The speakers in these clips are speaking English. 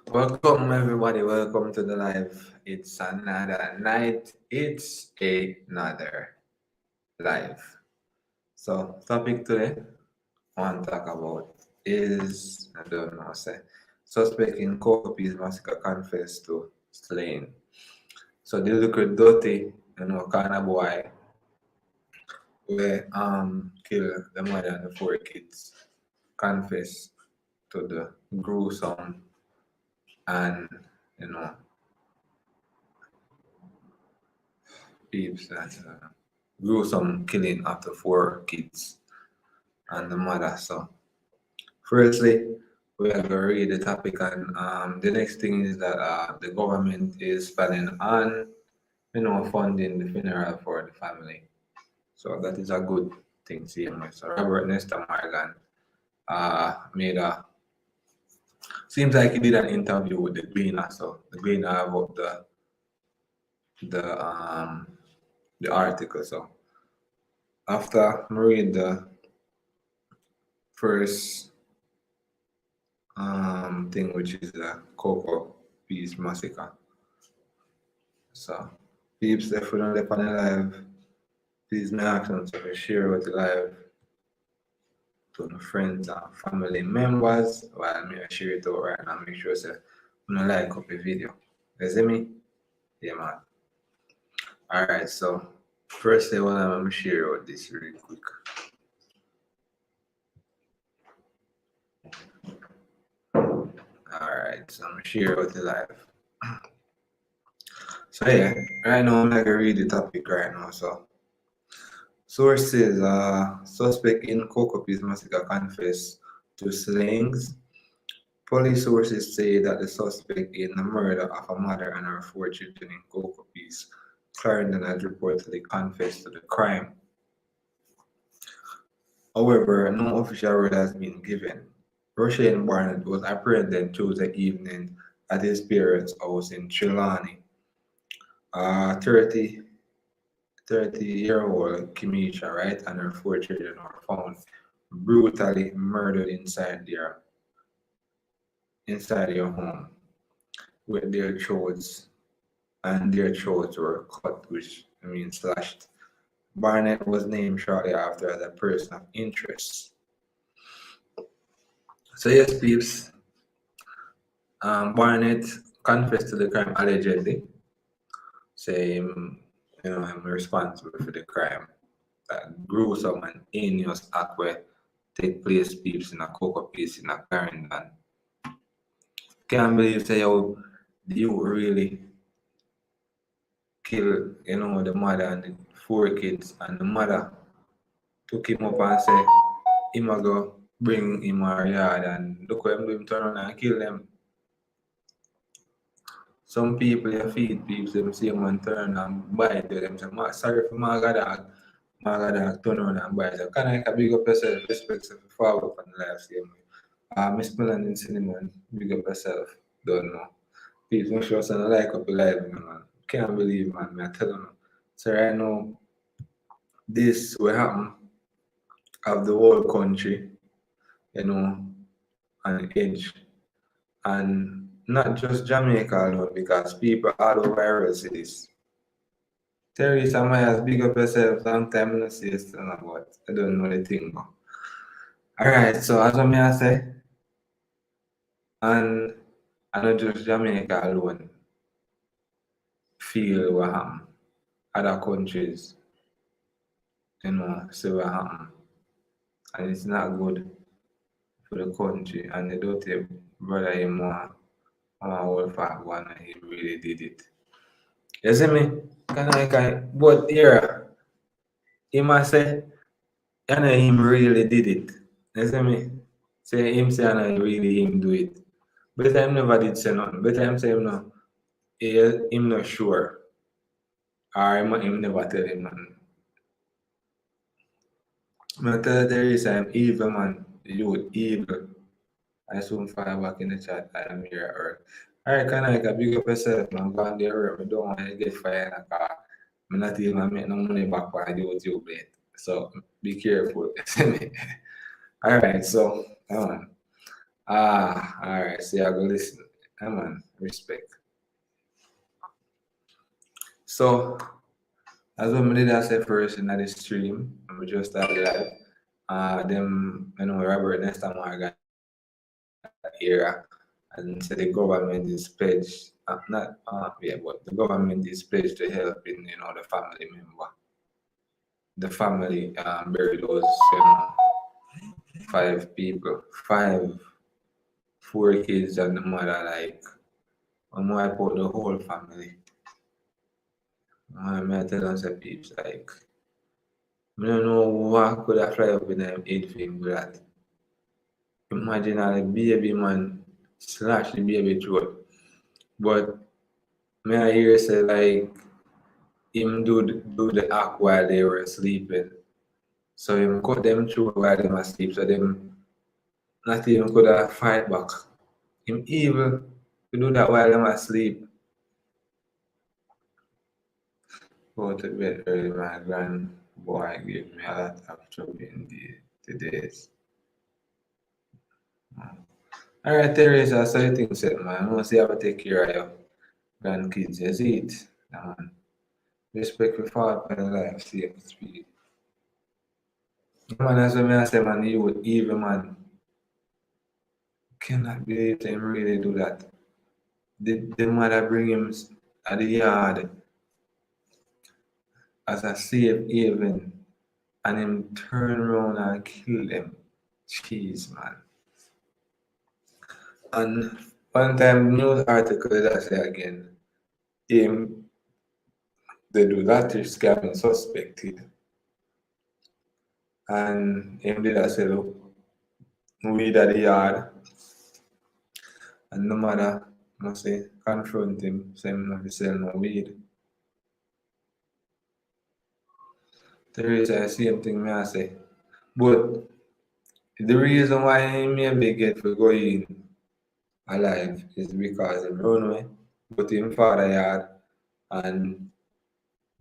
Welcome everybody, welcome to the live. It's another night, it's another live. So topic today I want to talk about is I don't know say suspect in Kokopi's massacre confessed to slaying. So the little dirty, kind of boy where kill the mother and the four kids confess to the gruesome and you know peeps that gruesome killing of the four kids and the mother. So, firstly, we are going to read the topic, and the next thing is that the government is planning on, funding the funeral for the family. So that is a good thing to see. So Robert Nesta Morgan made a seems like he did an interview with the Greener. So the Greener wrote the the article. So after I read the first thing, which is the Coco Peace Massacre. So, peeps, if we don't on the live, please make action to share with the live to the friends and family members while me share it out right now. Make sure say you like up the video. You see me? Yeah, man. Alright, so firstly, what I'm gonna share out this really quick. Alright, so I'm gonna share out the live. So yeah, right now I'm gonna read the topic right now. So sources suspect in Kokopi's massacre confess to slayings. Police sources say that the suspect in the murder of a mother and her four children in Kokopi's Clarendon had reportedly confessed to the crime. However, no official word has been given. Roshane Barnett was apprehended Tuesday evening at his parents' house in Trelawney. 30 30-year-old Kimisha, right, and her four children were found brutally murdered inside your home with their throats were cut, which means slashed. Barnett was named shortly after as a person of interest. So yes, peeps, Barnett confessed to the crime allegedly, saying, I'm responsible for the crime. That gruesome and heinous act where take place peeps in a cocoa piece in a Clarendon. Can't believe say how you really kill, the mother and the four kids, and the mother took him up and say him a go bring him our yard and look how him turn around and kill them. Some people you feed people them see him and turn and bite them say, sorry for my dog. My dog turn around and bite them. Can I big up yourself, respect yourself, follow up on the live same way. Miss Melanin Cinnamon, big up yourself. Don't know. Please make sure you like up the live, man. Can't believe, man. I tell you. So right now, this will happen of the whole country, on the edge. And not just Jamaica alone, because people all over our cities. Teresa Myers, big up yourself. Long time no see you still about. I don't know the thing, but. Alright, so as I say, and I not just Jamaica alone feel what happened. Other countries, see what happened. And it's not good for the country. And they don't take brother him more whole fact one and he really did it. You see me? But here, he must say, him really did it. You see me? Say him say and really him do it. But him never did say nothing. But him say him no, him not sure. Or him never tell him nothing. I tell there is evil man, youth evil. I soon fire back in the chat. I am here at work. Alright, can I big up yourself, man? Go on there, work. I don't want to get fired in a car. I'm not even make no money back for the YouTube late. So be careful. Alright, so come on. Alright, so I go listen. Come on, respect. So, as we did I say first in the stream, we just started live. Them, Robert Nesta Morgan era, and so the government is pledged, not, yeah, but the government is pledged to help in, the family member. The family buried those, 5 people, four kids and the mother, like, wipe out the whole family. I tell them, say, peeps, like, I don't know what could have fly up in them head for him do that. Imagine a baby man slash the baby throat. But may I hear say like him do the act while they were sleeping. So him cut them throat while they were asleep. So them not even could have fight back. Him evil to do that while they were asleep. Go to bed early, my grand boy gave me a lot of trouble in the days. Alright, Teresa, so you think said man, I want to see how to take care of your grandkids. You see it, man. Respect for father and life, safe speed. Man, that's what I say, man, you would evil man. Cannot believe them really do that. The mother bring him at the yard as a safe haven and him turn around and kill them. Jeez, man. And one time news article that say again, him they do that scamming suspected. And him did I say, look, weed at the yard. And the mother must say confront him, say him not sell no weed. There is the same thing me I say. But the reason why he maybe get for going alive is because him run away, but him father yard and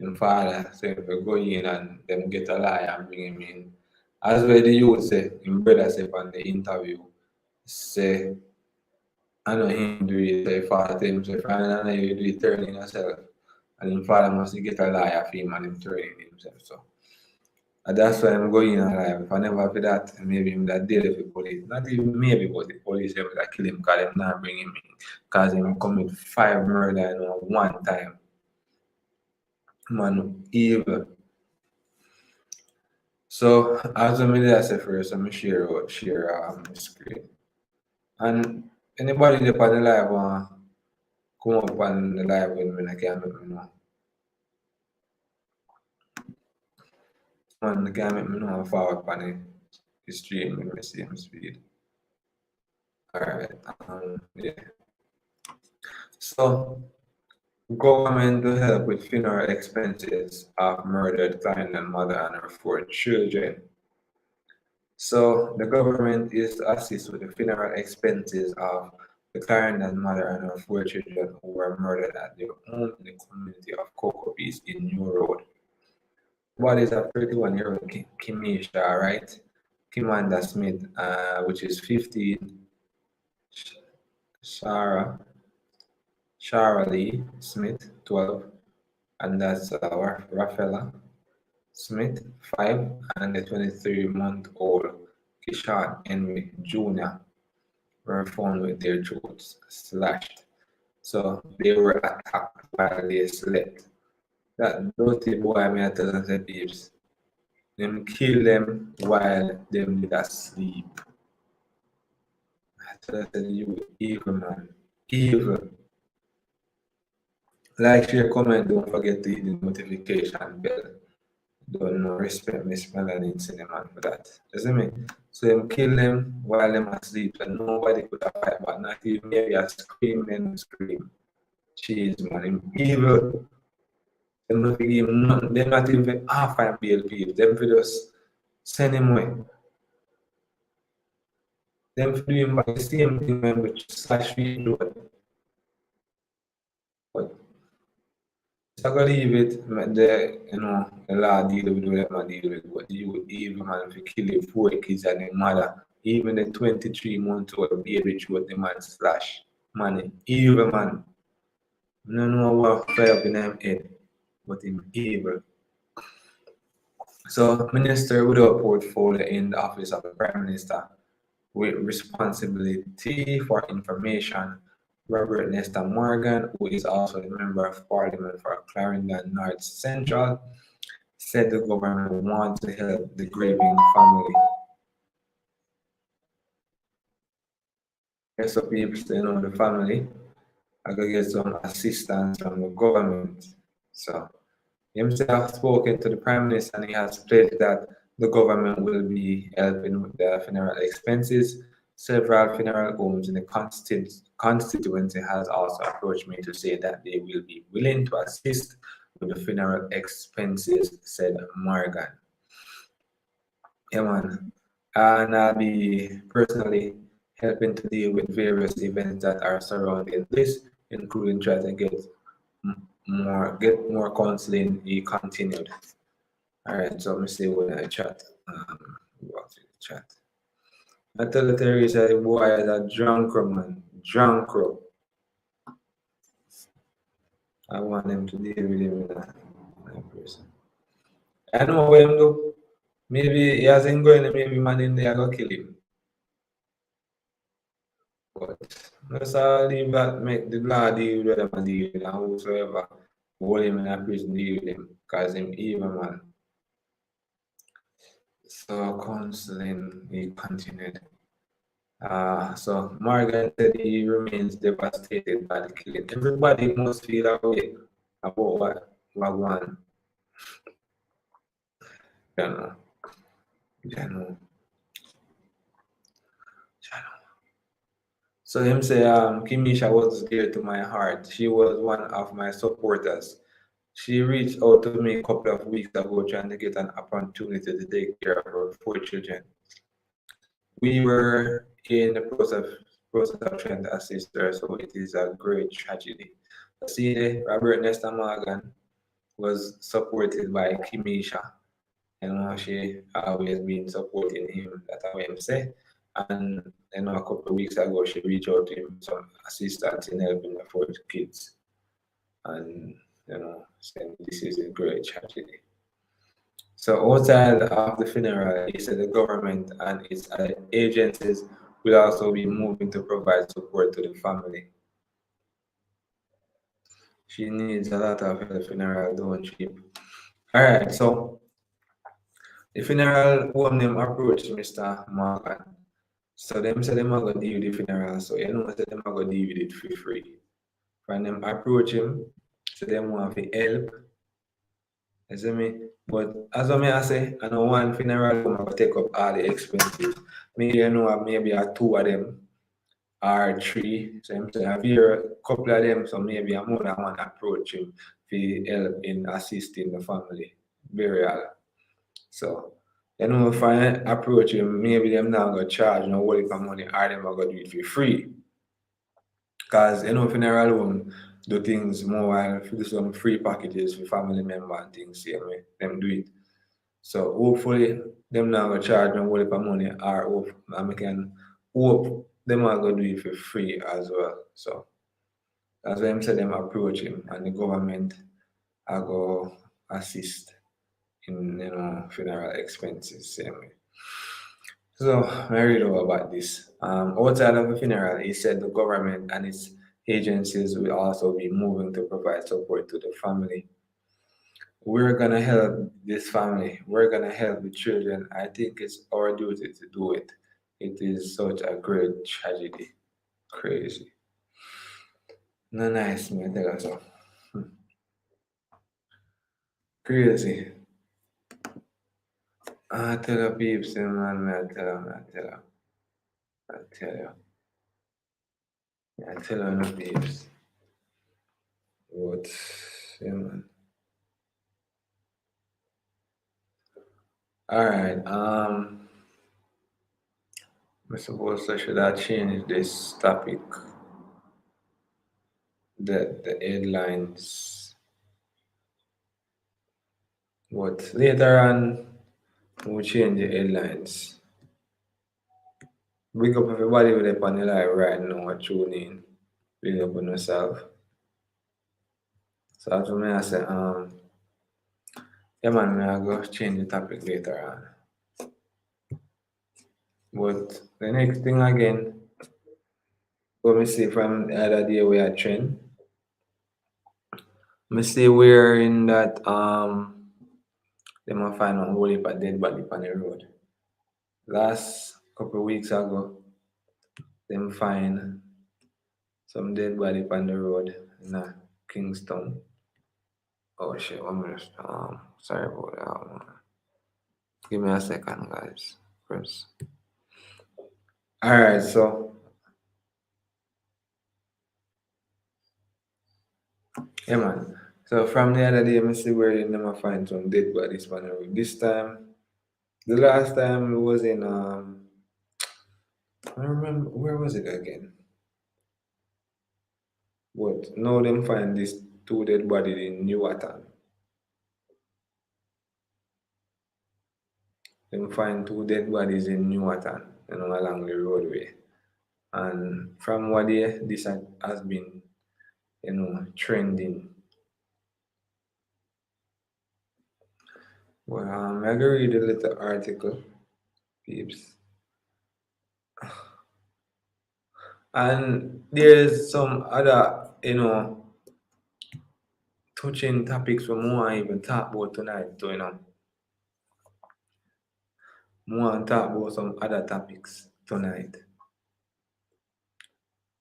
him father say for go in and them get a lie and bring him in. As well the youth say, him brother say on the interview, say I know him do it, say father tell him say Fran I know you do it turning yourself. And him father must get a lie of him and him turning himself. So and that's why I'm going alive. If I never for that, maybe him that deal with the police. Not even maybe, but the police them that kill him because them not bring him in. Because him commit 5 murder in one time. Man, evil. So as I mean I say first, I'm share my screen. And anybody that on the live come up on the live with me, I can make me know. Man, I can make me know how far up on the stream with the same speed. Alright, yeah. So government to help with funeral expenses of murdered Clarendon mother and her 4 children. So the government is to assist with the funeral expenses of the Clarendon mother and her 4 children who were murdered at their home in the community of Cocoa Beach in New Road. What is a 31-year-old Kimisha, right? Kimanda Smith, which is 15, Shara Lee Smith, 12, and that's Rafaela Smith, 5, and the 23-month-old Kishan Henry Jr. were found with their throats slashed. So they were attacked while they slept. That dirty boy, me I tell them, say, babes, them kill them while them did asleep. I tell them, you evil man, evil. Like, share, comment, don't forget to hit the notification bell. Don't know, respect Miss Melanie Cinnamon for that. You see me? So them kill them while them asleep and nobody could have fight back, not even maybe a scream and scream. Jeez man, him evil. Them not give him nothing, them not even half a BLP. Them for just send him away. Them for doing the same thing when we slash people. But I gotta leave it, the law deal with whatever I deal with, but you would even man if you kill your 4 kids and their mother, even the 23-month-old baby through the man slash. Man, evil man. No know what fire up in him head, but him evil. So, minister without portfolio in the office of the Prime Minister with responsibility for information, Robert Nesta Morgan, who is also a member of parliament for Clarendon North Central, said the government wants to help the grieving family. Yes, so people stay on the family, I could get some assistance from the government. So himself spoken to the Prime Minister and he has pledged that the government will be helping with the funeral expenses. Several funeral homes in the constituency has also approached me to say that they will be willing to assist with the funeral expenses, said Morgan. Yeah, man. And I'll be personally helping to deal with various events that are surrounding this, including trying to get more counseling. He continued. All right, so let me see when I chat. What is the chat? I tell the Teresa, the boy is a drunk man, drunk. I want him to deal with him in that person. I know what him do. Maybe he hasn't going, maybe man in there go kill him. But let's all leave that, make the law deal with them and deal with them, whosoever hold him in a prison, deal with him, because him evil man. So counseling, he continued. So Morgan said he remains devastated by the killing. Everybody must feel that way about what one, you know, you know. So him say, Kimisha was dear to my heart. She was one of my supporters. She reached out to me a couple of weeks ago trying to get an opportunity to take care of her 4 children. We were in the process of trying to assist her, so it is a great tragedy. See, Robert Nesta Morgan was supported by Kimisha, and she always been supporting him. That's what him say. And a couple of weeks ago, she reached out to him some assistance in helping the 4 kids, and saying this is a great tragedy. So outside of the funeral, he said the government and its agencies will also be moving to provide support to the family. She needs a lot of help funeral, don't she? All right, so the funeral home them approached Mr. Morgan. So them say them are gonna deal with the funeral, so you know say them are gonna deal with it for free. When them approach him, so them want to help. You see me? But as I say, I know one funeral home will take up all the expenses. Maybe maybe a 2 of them or 3. So I'm saying if you're a couple of them, so maybe I'm more than one approach him for help in assisting the family burial. So if I approach him, maybe them not gonna charge no worry for money or them are gonna do it for free. Cause funeral home do things more and do some free packages for family member and things same way. Them do it. So hopefully them not gonna charge no worry for money or hope and we can hope them are gonna do it for free as well. So that's why I'm saying them approach him and the government are go assist in funeral expenses same way. So I read over about this. Outside of the funeral, he said the government and its agencies will also be moving to provide support to the family. We're gonna help this family. We're gonna help the children. I think it's our duty to do it. It is such a great tragedy. Crazy. No nice, man. Tell us so. Crazy. I tell the peeps, man. I tell them. I tell them. I tell you. I tell them the peeps. What? Yeah, man. All right. I suppose I should have changed this topic. The headlines. But later on, we'll change the headlines. Big up everybody with up on the live right now. Tune in. Big up on yourself. So as me I say, yeah man, I go change the topic later on. But the next thing again, what me see from the other day we are trend. Me see we're in that they might find a whole heap of dead body on the road. Last couple of weeks ago, them find some dead body on the road in Kingston. Oh shit, 1 minute. Sorry about that. Give me a second, guys. First. Alright, so yeah man. So from the other day, I see where they never find some dead bodies on the road. This time, the last time it was in I don't remember where was it again? But now them find these two dead bodies in Newarton. Them find two dead bodies in Newarton, along the roadway. And from what day, this has been, trending. Well, I go read a little article, peeps. And there's some other, touching topics we want even talk about tonight, so, we want to talk about some other topics tonight.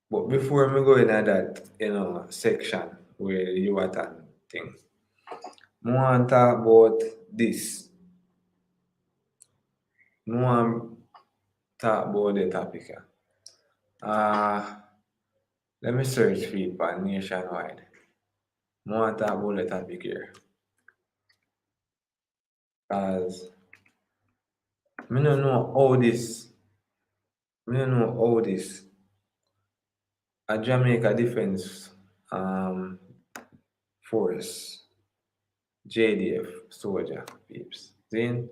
But before we go into that, section where you are that thing, I want to talk about this. I want to talk about the topic. Let me search for it on nationwide. I want to talk about the topic here. Because I don't know how this, a Jamaica Defense Force, JDF soldier, peeps. Then,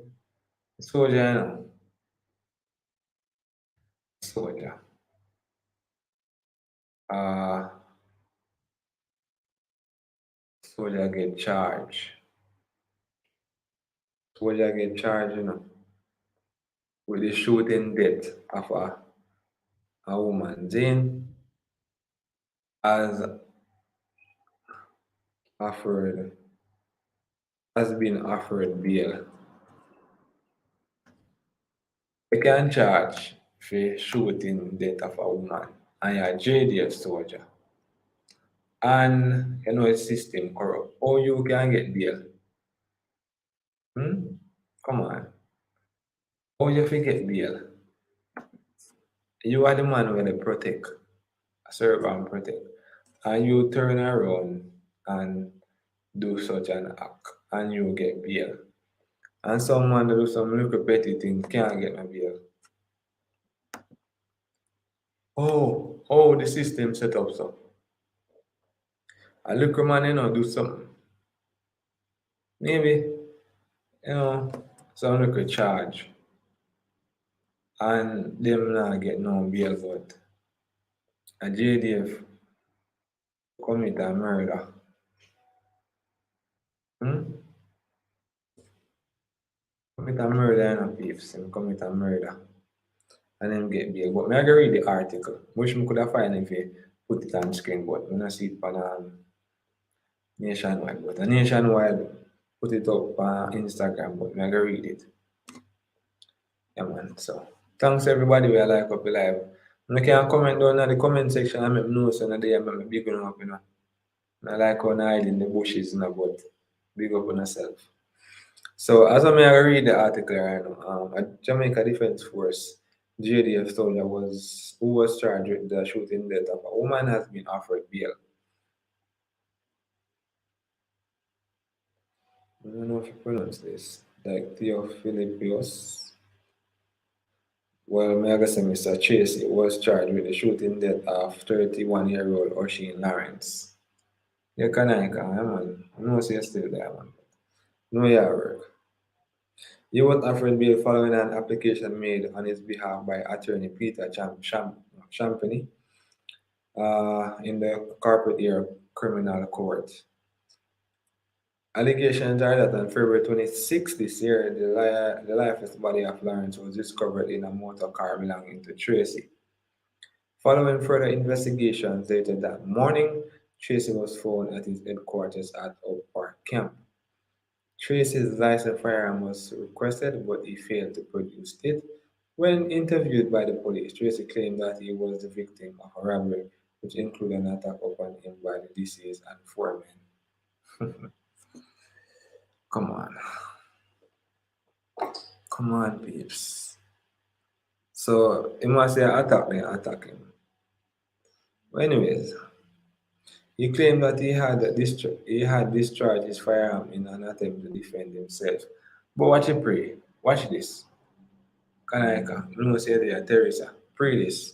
soldier, soldier. Uh, Soldier get charged. Soldier get charged, with the shooting death of a woman. Then, as offered, has been offered bail. They can charge for shooting death of a woman and a JDF soldier. And it's system corrupt. Or you can get bail. Come on. Or you forget bail. You are the man where they protect, serve and protect. And you turn around and do such an act and you get bail. And someone that do some little petty thing can't get no bail. Oh, the system set up so. A little man, do something. Maybe, some little charge. And them not get no bail, but a JDF commit a murder. Commit a murder, peeps. Commit a murder. And then get bail. But I go read the article. Wish me could have find if you put it on screen, but I see it on nationwide. But nationwide put it up on Instagram, but I go read it. Yeah man. So thanks everybody we like up the live. You can comment down in the comment section and make me know so that they make me big up, I like how I hide in the bushes, but big up on yourself. So as I may read the article right now, a Jamaica Defense Force JDF soldier who was charged with the shooting death of a woman has been offered bail. I don't know if you pronounce this. Like Theophilippios. Well, may I say Mr. Chase was charged with the shooting death of 31-year-old Osheen Lawrence. Yeah, can I man? I know you're still there, man. No, yeah, work. He was offered bail following an application made on his behalf by attorney Peter Champany in the corporate era criminal court. Allegations are that on February 26th this year, the lifeless body of Lawrence was discovered in a motor car belonging to Tracy. Following further investigations later that morning, Tracy was found at his headquarters at Oak Park Camp. Tracy's licensed firearm was requested, but he failed to produce it. When interviewed by the police, Tracy claimed that he was the victim of a robbery, which included an attack upon him by the deceased and four men. Come on. Come on, peeps. So, he must say attack him. But anyways, he claimed that he had discharged his firearm in an attempt to defend himself. But watch it pray. Watch this. Kanaika, no say there, Teresa. Pray this.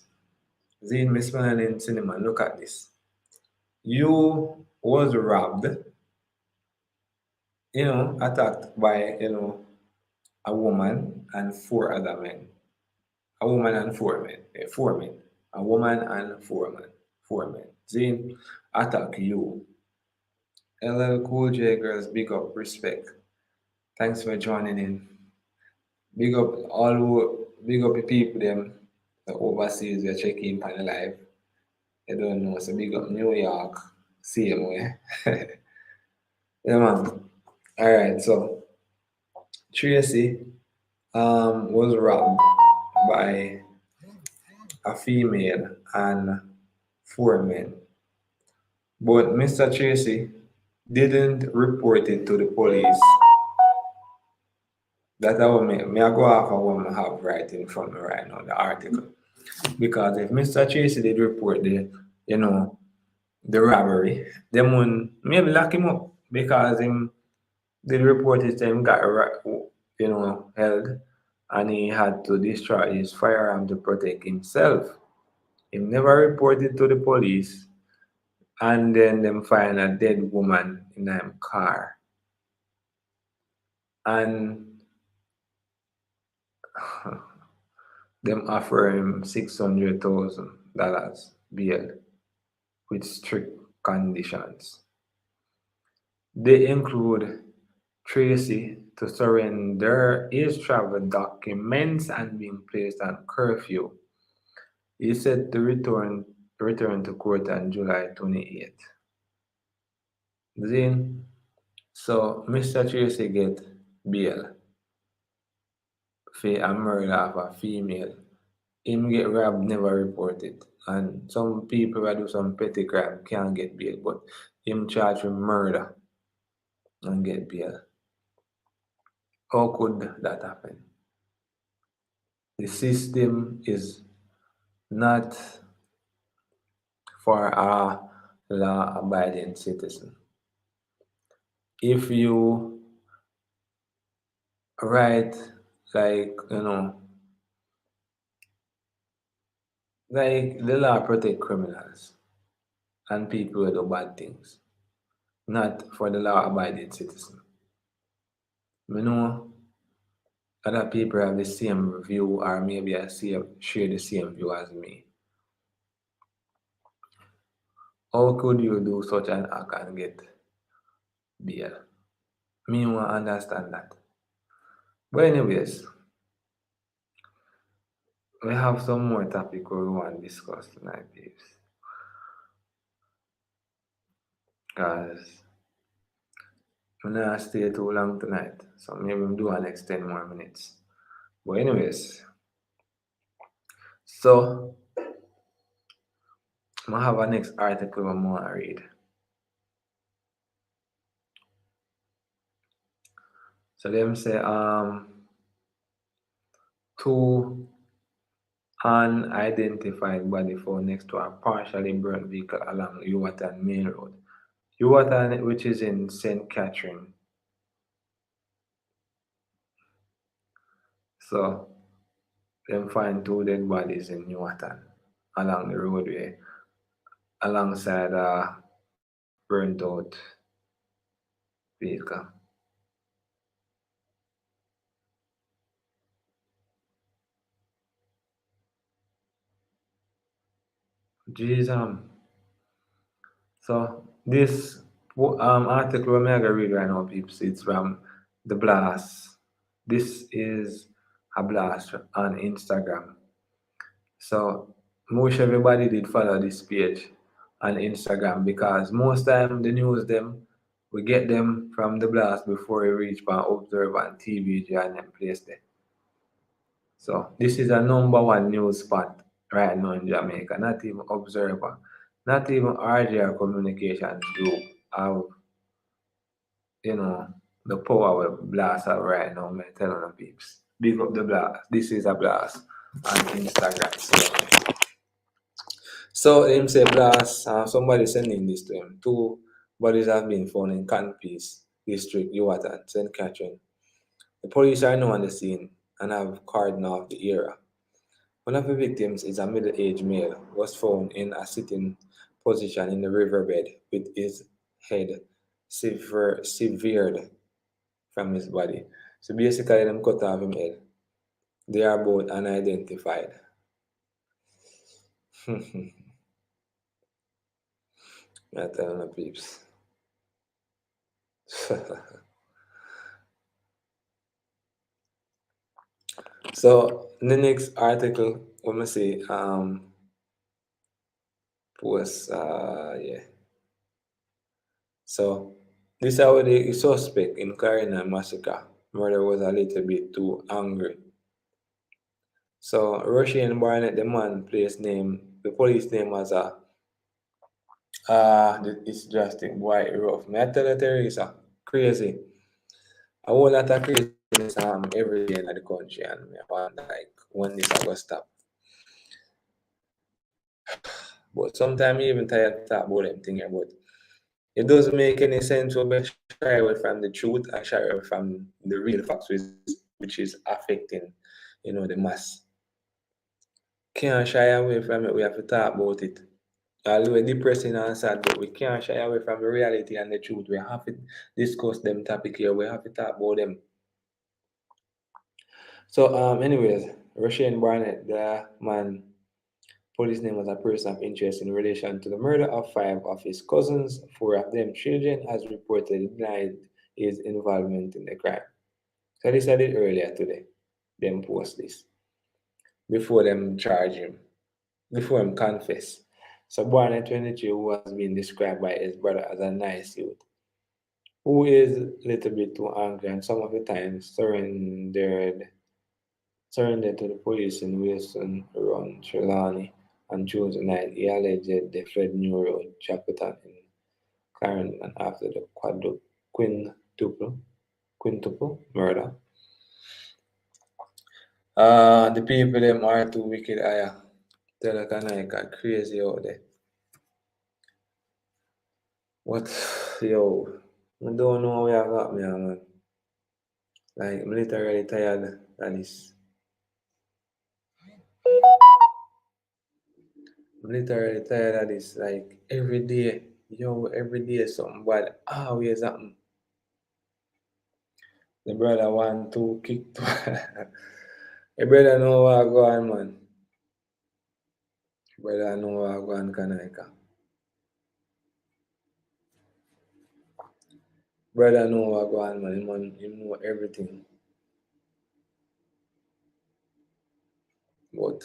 Zane Miss in cinema, look at this. You was robbed, attacked by, a woman and four other men. A woman and four men. Four men. A woman and four men. Four men. Zane attack you. LL Cool J girls, big up, respect. Thanks for joining in. Big up the people them the overseas they check in on the live. They don't know, so big up New York, same way. Yeah man. Alright, so Tracy was robbed by a female and four men. But Mr. Tracy didn't report it to the police. That's how me I go off of what I have right in front of me right now, the article. Because if Mr. Tracy did report the robbery, them would maybe lock him up because him did report it him got held and he had to discharge his firearm to protect himself. He never reported to the police and then them find a dead woman in a car. And them offer him $600,000 bail with strict conditions. They include Tracy to surrender his travel documents and being placed on curfew. He said to return to court on July 28th. Then, so Mr. Tracy get bail for a murder of a female. Him get robbed, never reported. And some people that do some petty crime can't get bail, but him charged with murder and get bail. How could that happen? The system is not for a law abiding citizen. If you write like like the law protect criminals and people who do bad things, not for the law abiding citizen. You know other people have the same view or maybe share the same view as me. How could you do such an act and get bail? Me want understand that. But anyways, we have some more topic we want to discuss tonight, babes. Because I'm not stay too long tonight. So maybe I'm do an next 10 more minutes. But anyways, so I have a next article I'm gonna read. So them say two unidentified body found next to a partially burnt vehicle along Yuatan Main Road. Yuatan, which is in St. Catherine. So them find two dead bodies in Yuatan along the roadway alongside a burnt out vehicle. Jeez, so this article I'm gonna read right now, peeps, it's from the blast. This is a blast on Instagram. So most everybody did follow this page on Instagram because most time the news them we get them from the blast before we reach by Observe and TVG and them place there. So this is a number one news spot right now in Jamaica. Not even Observer, not even RJR Communications Group have, you know, the power of blast have right now. I'm telling the peeps. Big up the blast. This is a blast on Instagram. So him say blast, somebody sending this to him. Two bodies have been found in Canpeace District, Yuatan, St. Catherine. The police are now on the scene and have cordoned off the area. One of the victims is a middle-aged male, was found in a sitting position in the riverbed with his head severed from his body. So basically, them cut off his head. They are both unidentified. I tell you, peeps. So the next article, let me see, was yeah. So this how the suspect in Clarendon massacre murder was a little bit too angry. So Russian Barnett, the man, place name, the police name was it's just a white rough. May I tell you, Teresa, crazy. A whole lot of craziness every day in the country, and I wonder like when this I go stop. But sometimes you even tired to talk about them thing here, but it doesn't make any sense to be shy away from the truth and shy away from the real facts, which is affecting, the mass. Can't shy away from it. We have to talk about it. Although depressing and sad, but we can't shy away from the reality and the truth. We have to discuss them topic here. We have to talk about them. So, anyways, Russian Barnett, the man, police name was a person of interest in relation to the murder of five of his cousins, four of them children, has reportedly denied his involvement in the crime. So this I did earlier today. Them post this before them charge him, before him confess. So Barnett 23, who has been described by his brother as a nice youth, who is a little bit too angry and some of the time surrendered to the police in Wilson around Trelawney on Tuesday night. He alleged they fled New Road, Chapelton in Clarendon after the quintuple murder. The people them are too wicked. I tell you, kind crazy out there. What, yo? I don't know where I got me, man. Like, I'm literally tired of this. I'm literally tired of this. Like, every day, every day something bad. Always happen. The brother want to kick. The brother know what go on, man. The brother know what go on, Kanaika. Brother know what go on, man. He know everything. But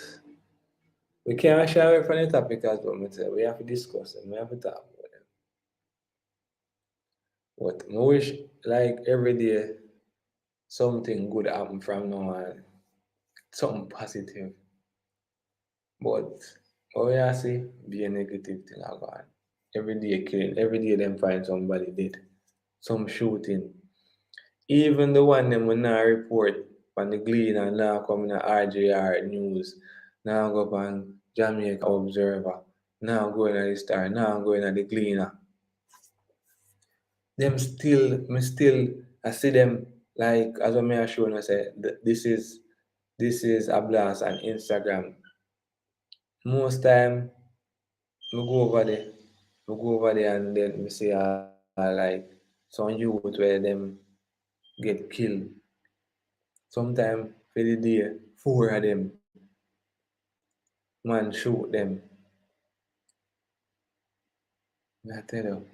we can't shy away from the topic as well. We have to discuss them. We have to talk about them. But I wish, like, every day, something good happen from now on. Something positive. But all you see, be a negative thing I got. Every day killing, every day them find somebody dead. Some shooting. Even the one them will not report on the Glean and now come in the RJR news. Now go on Jamaica Observer. Now going at the Star. Now going at the Gleaner. Them still, I see them like as I may have shown I say this is a blast on Instagram. Most time I go over there and then we see like some youth where them get killed. Sometimes for the day, four of them, man shoot them. I tell you.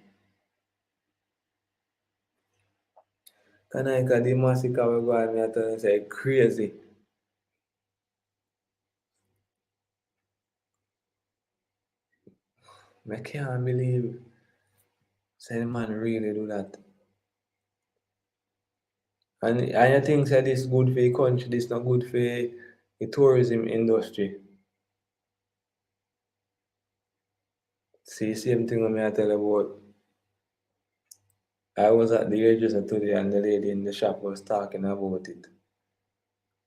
Can I the massacre we go on, me I tell you, say crazy. I can't believe say the man really do that. And I think that this good for the country, this not good for the tourism industry. See, same thing when I tell about. I was at the hairdresser today and the lady in the shop was talking about it.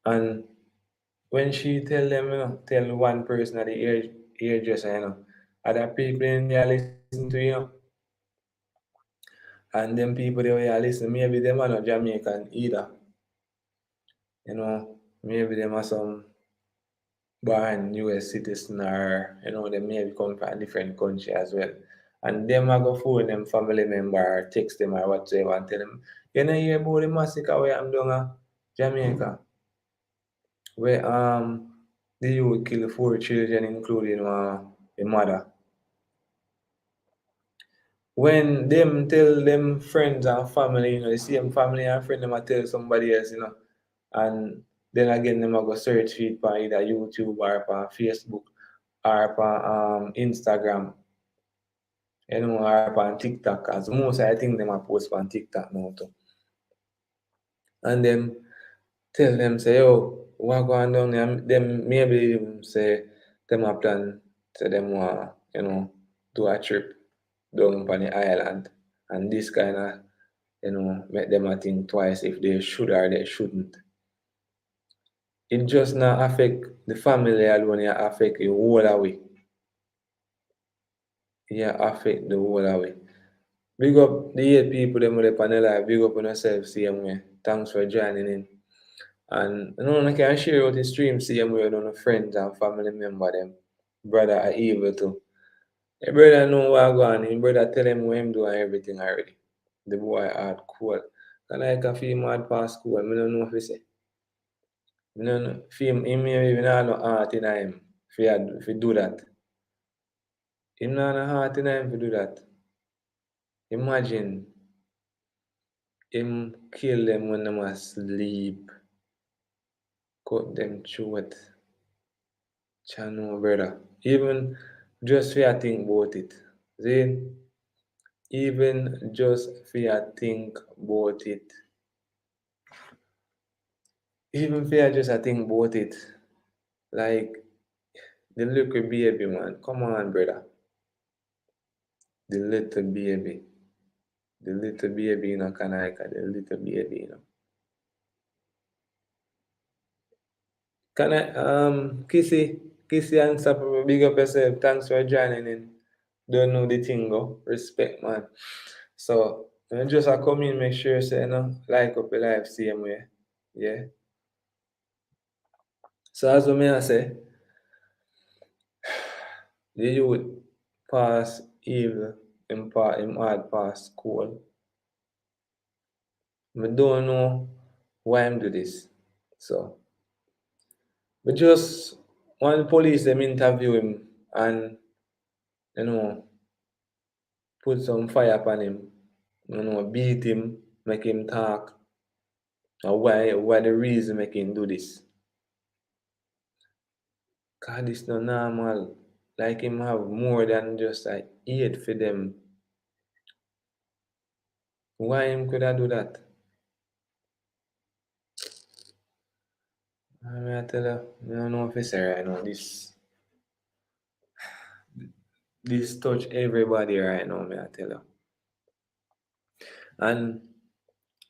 And when she tell them, tell one person at the hairdresser, other people in there listen to, and them people they were listen, maybe them are not Jamaican either. Maybe them are some born US citizen or they may come from a different country as well. And them are go phone them family member or text them or whatsoever and tell them, you know hear about the massacre where I'm doing Jamaica, where the youth kill 4 children including the mother. When them tell them friends and family, the same family and friend them a tell somebody else, and then again them a go search feed for either YouTube or for Facebook or for Instagram, or on TikTok, as most I think them a post on TikTok now too. And them tell them say, yo, what going down there? Them maybe even say them a plan say them want, do a trip down on the island. And this kind of, make them a think twice if they should or they shouldn't. It just not affect the family alone, it affect the whole away. Yeah, affect the whole away. Big up the 8 people them with the panel live. Big up on yourself, same way. Thanks for joining in. And I can share out the stream same way on friends and family member them. Brother are able to. The brother know what go on. His brother tell him what him do and everything already. The boy hard cool. Can I can feel mad past school? I don't know if he say. I don't know. Feel him even have no heart in him if he do that. Him not no heart in him if he do that. Imagine him kill them when them asleep. Cut them throat. Channel brother. Even just for think about it. See? Even just for think about it. Even for just think about it. Like the little baby man. Come on, brother. The little baby. The little baby, Kanaika, the little baby, Can I Kissy answer for me, big up yourself. Thanks for joining in. Don't know the thing go. Respect man. So just a come in, make sure say like up your life same way. Yeah. So as I may say, the youth pass evil in hard pass school. I don't know why I'm do this. So but just one police them interview him and you know put some fire upon him, beat him, make him talk, or why the reason make him do this. Cause this not normal. Like him have more than just a hate for them. Why him could I do that? I mean, I tell you, I don't know if it's right now. This touch everybody right now, me I tell you. And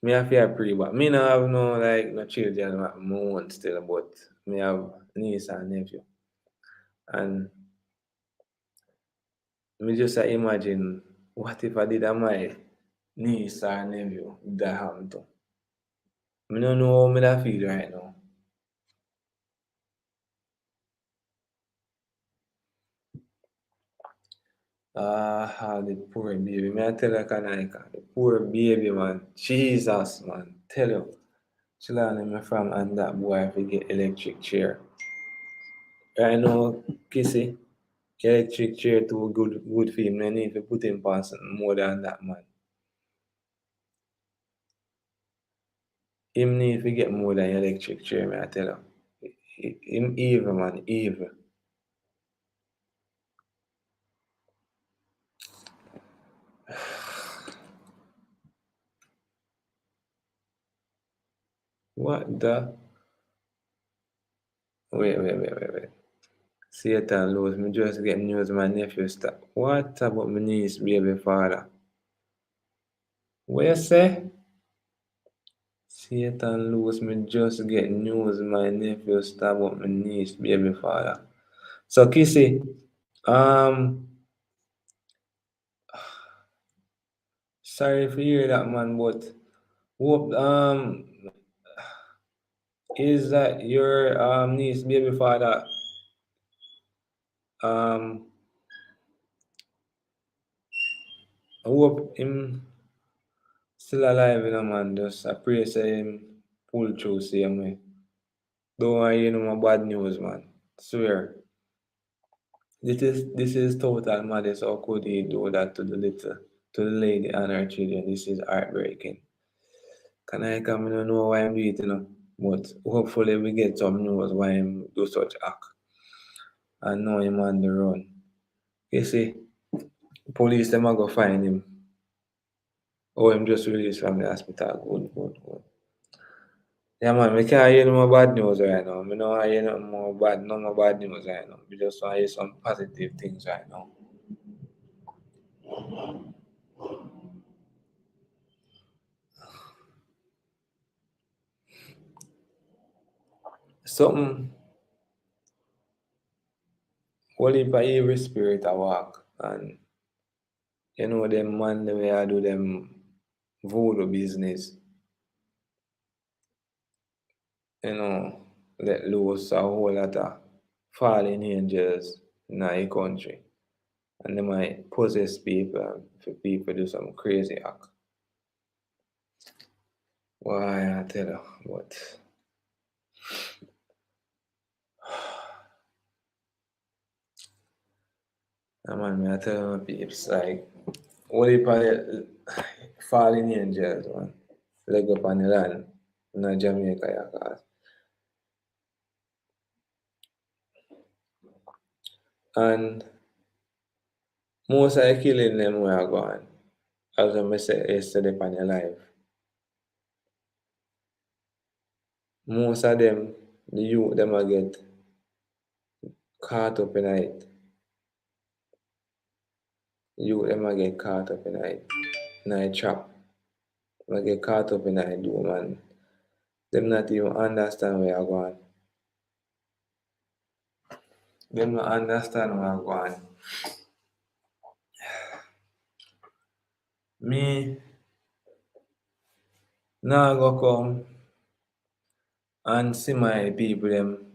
me I feel pretty but me not have no children at my own still, but me have niece and nephew. And me just imagine what if I did a my niece or nephew that happened to. I don't know how me that feel right now. The poor baby. Me I tell you, Kanaika, the poor baby man. Jesus man. Tell you. She learning me from and that boy if he get electric chair. Right now, Kissy, Electric chair too good for him. I need to put him on something more than that, man. Him need to get more than electric chair, man, I tell you. Him evil, man, evil. What the? Wait. Satan lose. Me just get news my nephew stop. What about my niece, baby father? What you say? Satan lose. Me just get news my nephew stop with my niece, baby father. So Kissy, um, sorry for hear that, man, but hope is that your niece, baby father, um, I hope him still alive, you know, man. Just I pray say him pull through same way. Don't want you know my bad news, man. Swear. This is total madness. How could he do that to the lady and her children? This is heartbreaking. Can I come in and know why I'm doing it, you know? But hopefully we get some news why him do such act and know him on the run. You see, police them are go find him. Or him just released from the hospital. Good. Yeah, man, we can't hear no more bad news right now. We don't hear no more bad news right now. We just want to hear some positive things right now. Something, only by evil spirit I walk. And you know them man the way I do them voodoo business. You know, let loose a whole lot of fallen angels in our country. And they might possess people for people do some crazy act. Why I tell you, but man, I tell you, peeps, like, what if I fallen angels, man, leg up on the land in Jamaica, yeah, cause. And most of the killing them were gone, as I said yesterday on the live. Most of them, the youth, them are get caught up in it. You them a get caught up in a trap. Them get caught up in a doom and them not even understand where you're going. Them not understand where you're going. Me now go come and see my people them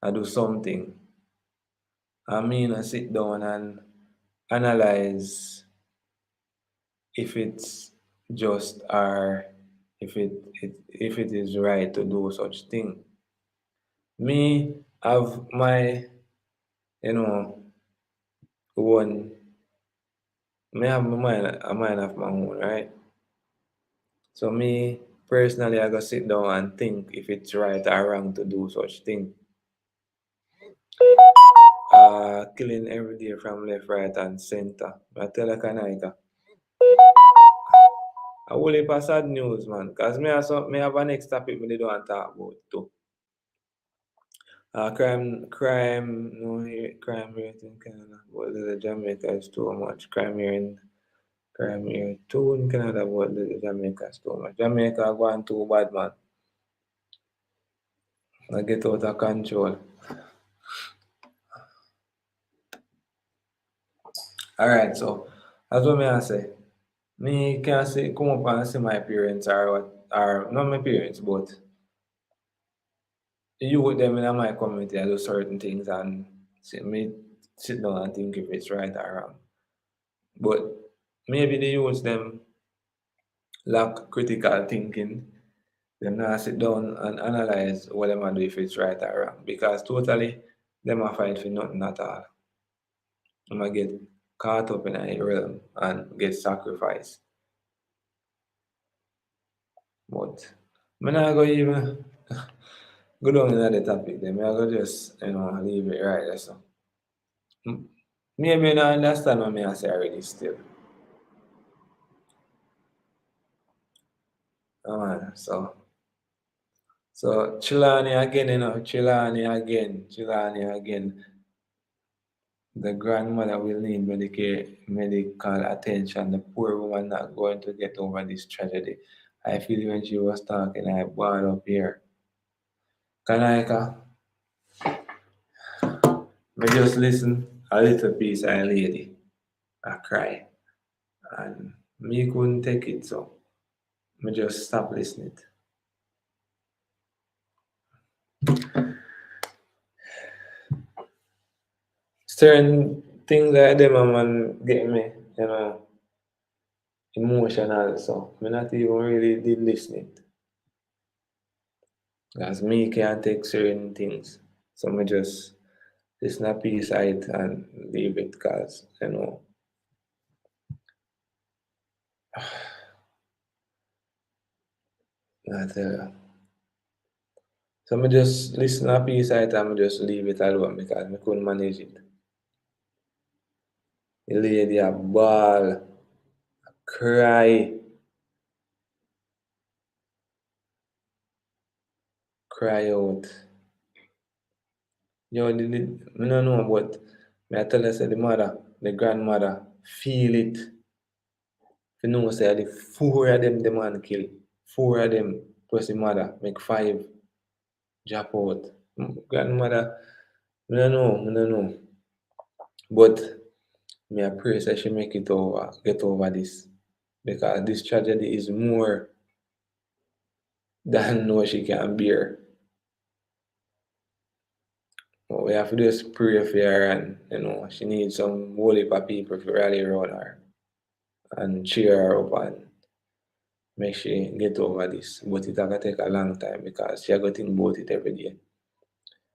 I do something. I mean I sit down and analyze if it's just or if it is right to do such thing. Me have my you know one me have my mind a mind of my own, right? So me personally I go sit down and think if it's right or wrong to do such thing. Killing every day from left, right and center. I tell a Kanaika. I will heap of sad news, man. Cause me have a next topic me don't want to talk about too. Crime rate in Canada. But the Jamaica is too much. Crime here too in Canada, but the Jamaica is too much. Jamaica going too bad, man. I get out of control. Alright, so as what me I say, me can see come up and see my parents or what or not my parents, but you with them in my community I do certain things and me sit down and think if it's right or wrong. But maybe the youth them lack critical thinking. Them not sit down and analyze what them do if it's right or wrong. Because totally them a fight for nothing at all. I'm gonna get caught up in a realm and get sacrificed. But I'm not gonna even go down in the topic then. I'm gonna just leave it right there. So maybe not understand what I say already still. So Chilani again, Chilani again. The grandmother will need medical attention. The poor woman not going to get over this tragedy. I feel when she was talking, I brought up here. Kanaika, I just listen a little piece of a lady. I cry. And me couldn't take it, so I just stop listening. Certain things like them, man, get me, emotional, so I not even really did listening. Because me can't take certain things. So I just listen a piece side and leave it because, I tell you. So I just listen a piece side and I just leave it alone because I couldn't manage it. The lady a bawl, cry, cry out. I don't know, but I tell her, say the mother, the grandmother, feel it. You know, say the four of them the man kill. Four of them plus the mother, make five drop out. Grandmother, I don't know. But me I pray that she make it over, get over this. Because this tragedy is more than what she can bear. But we have to just pray for her and she needs some holy people to rally around her and cheer her up and make she get over this. But it's gonna take a long time because she gonna think about it every day.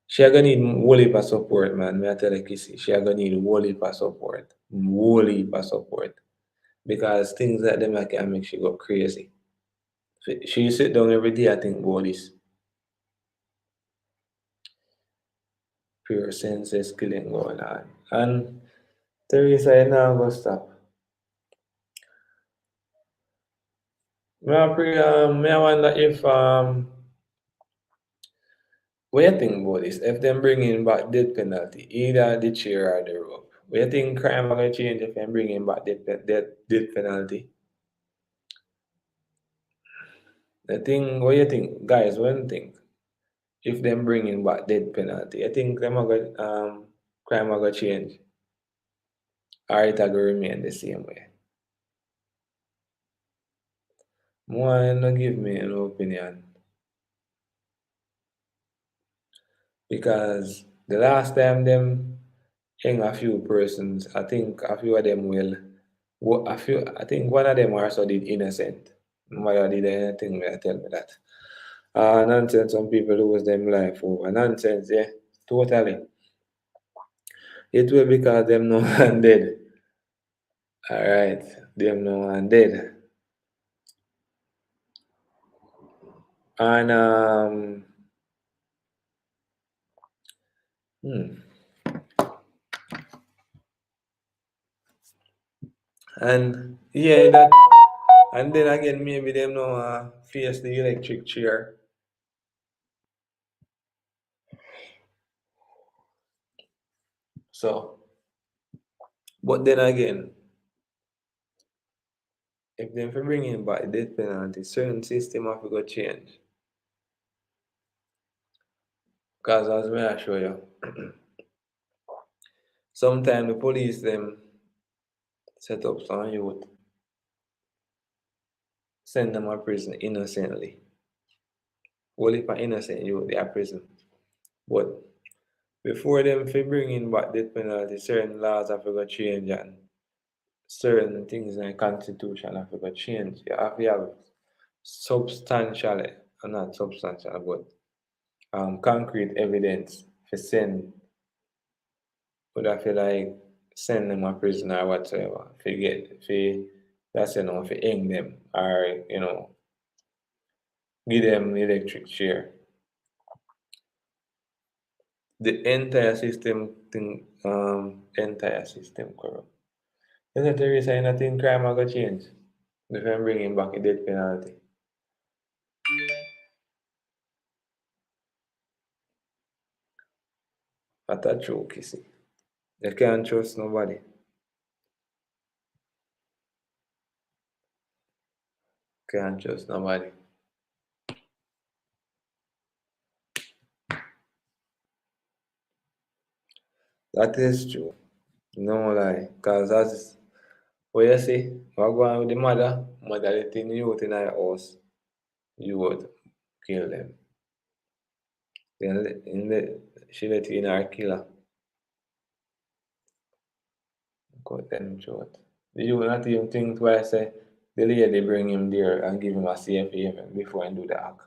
She gonna need whole heap of support, man. Me I tell you, Kissy, she gonna need whole heap of support. Whole heap of support. Because things like them can make she go crazy. She sit down every day I think about this. Pure senseless killing going on. And Teresa, you now go stop. Me I wonder if what you think about this? If them bringing back death penalty, either the chair or the rope, what you think crime are gonna change if them bringing back death penalty? The thing, what you think, guys? What you think? If them bringing back death penalty, I think them are gonna crime are gonna change, or it are gonna remain the same way. More not give me an opinion because the last time them hang a few persons, I think a few of them will. I think one of them also did innocent. Mother did anything, may tell me that. Nonsense, some people lose them life over. Nonsense, yeah, totally. It will because them no one dead. Alright, them no one dead. And hmm. And yeah, that and then again maybe them no face the electric chair. So but then again, if them for bringing back death penalty, certain system have to go change. Because as may I show you, sometimes the police them set up some youth, send them to prison innocently. Only for innocent youth they are prison. But before them for bringing back death penalty, certain laws have to go change and certain things in the constitution have to go change. You have to have substantial, not substantial, but concrete evidence for send would I feel like send them a prison or whatsoever. If you get, if you, that's, if you hang them or, give them electric chair. The entire system corrupt. Isn't the reason nothing crime are gonna change? If I'm bringing back a death penalty. That's a joke, you see. You can't trust nobody. Can't trust nobody. That is true. No lie. Cause that's what you see, what go on with the mother letting the youth in her house, you would kill them. Then she let in her killer, cut them short. The youth not even think twice, say, the lady bring him there and give him a safe haven before he do the act.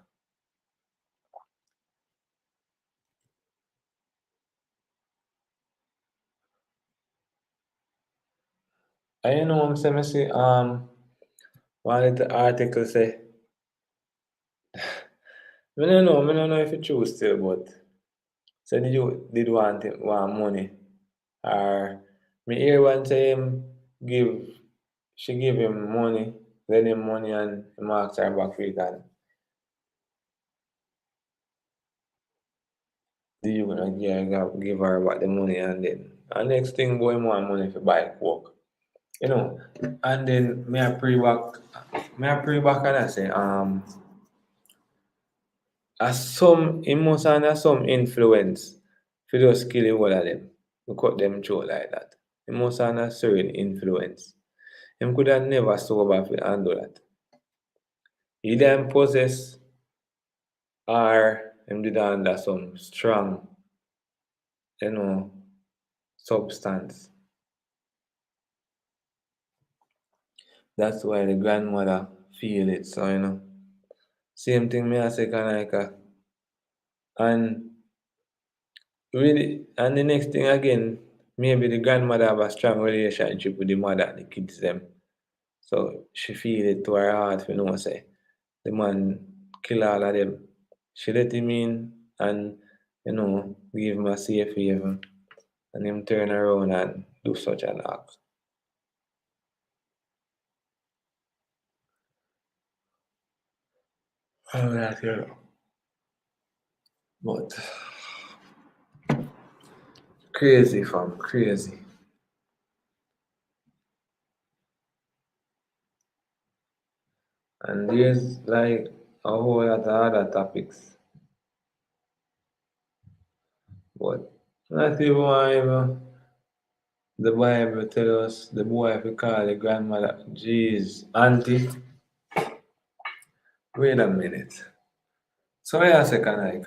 And I'm saying, see, one little article say, I don't know if it's true still, but said the youth did want money. Or me hear one say him give she give him money, lend him money and him ask her back for it and the youth gonna give her back the money and then and next thing boy want money for buy coke. And then me I pray back and I say, as some it must have some influence for just kill all of them. To cut them throat like that. It must have a certain influence. Him could have never sober to handle that. Either him possess or him did under some strong, you know, substance. That's why the grandmother feel it. So, same thing me I say Kanaika. And really, and the next thing again, maybe the grandmother have a strong relationship with the mother and the kids them. So she feel it to her heart, say, the man kill all of them. She let him in and, give him a safe haven. And him turn around and do such an act. Oh, that's but crazy fam, crazy. And there's like a whole lot of other topics. But not even the Bible tell us the boy if we call the grandmother, jeez, auntie. Wait a minute. So wait a second, like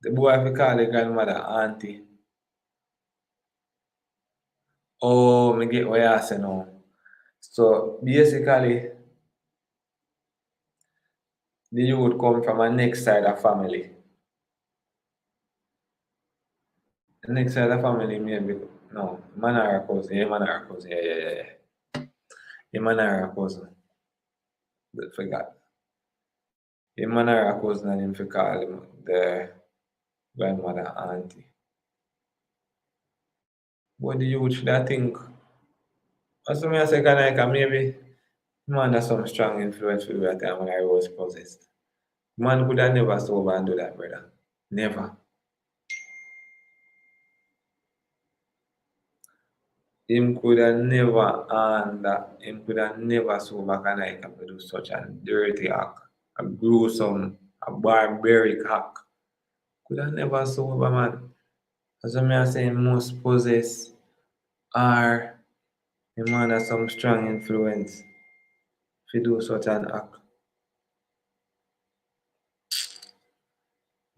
the boy if we call the grandmother auntie. Oh, me get what you say now. So basically, the youth come from a next side of family. The next side of family maybe no, man or a cousin, yeah, man or a cousin, yeah. A man or a cousin. Forgot. A man or a cousin and him for call him the grandmother auntie. What the youth should I think? Also me I say can maybe man has some strong influence for that time when I was possessed. Man could have never sober and do that, brother. Never. Him could have never sober can I can do such a dirty act, a gruesome, a barbaric act. Could have never sober man. As I say most possess are a man has some strong influence to do such an act.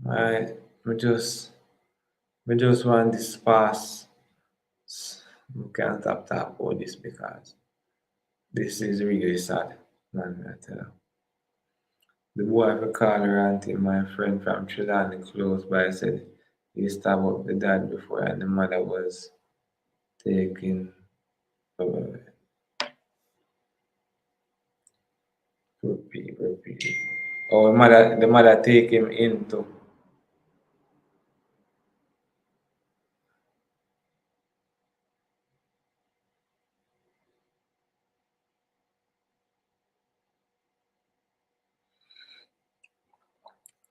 I we just we just want this pass. We can't talk about this because this is really sad, man. I tell you. The boy ever called her auntie, my friend from Trinidad close by said he stabbed up the dad before and the mother was taking repeat. Oh, the mother take him into.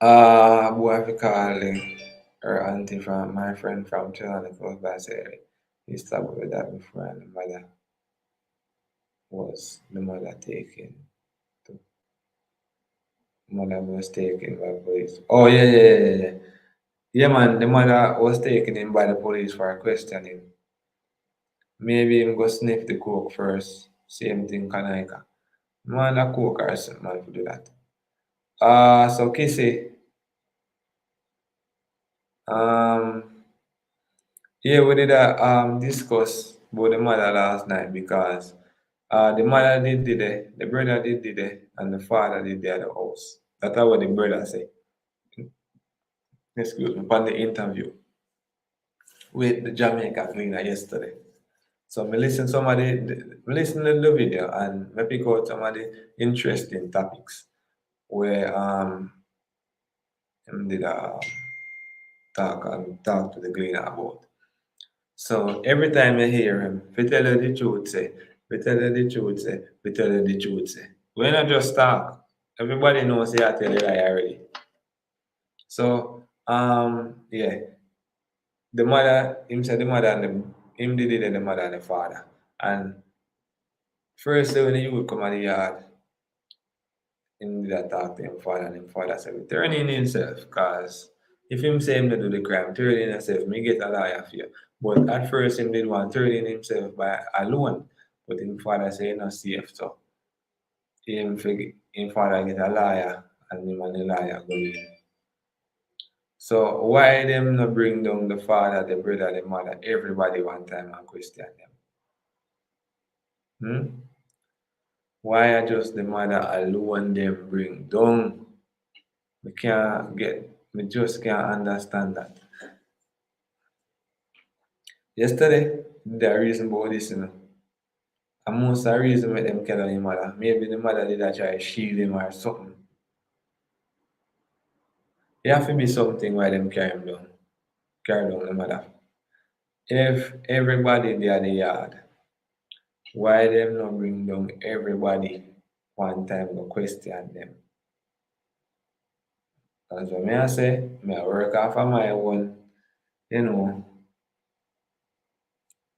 Boy, I calling her auntie from my friend from China close by said he stopped with that before and the mother taken. The mother was taken by police. Oh yeah. Yeah, man, the mother was taken in by the police for questioning. Maybe him go sniff the coke first. Same thing, Kanaika. Man, a coke or something, man, to do that. So Kissy, um, yeah, we did discuss about the mother last night because the mother did it, the brother did it, and the father did the other house. That's what the brother said. Excuse me, upon the interview with the Jamaica cleaner yesterday. So I listen to the video and I pick out some of the interesting topics where him did talk to the cleaner about. So every time I hear him, we tell you the truth, say, we tell you the truth, say, we tell you the truth, say. We not just talk. Everybody knows say I tell you lie already. So yeah, the mother, him said the mother and him did it and the mother and the father. And first when the youth come out the yard, him did that talk to him father and him father said, turn in himself, cause if him say him to do the crime, turn in himself, me get a lawyer for you. But at first him did want turn in himself by alone. But him father say not safe, so him father get a lawyer and him and the lawyer go in. So why them not bring down the father, the brother, the mother, everybody one time and question them? Hmm? Why are just the mother alone them bring down? We just can't understand that. Yesterday, the reason about this, and most of the reason why them kill him mother, maybe the mother did try to shield him or something. It have to be something why them carry down the mother. If everybody there at the yard, why them not bring down everybody one time to question them? As what I say, I work off of my own, you know,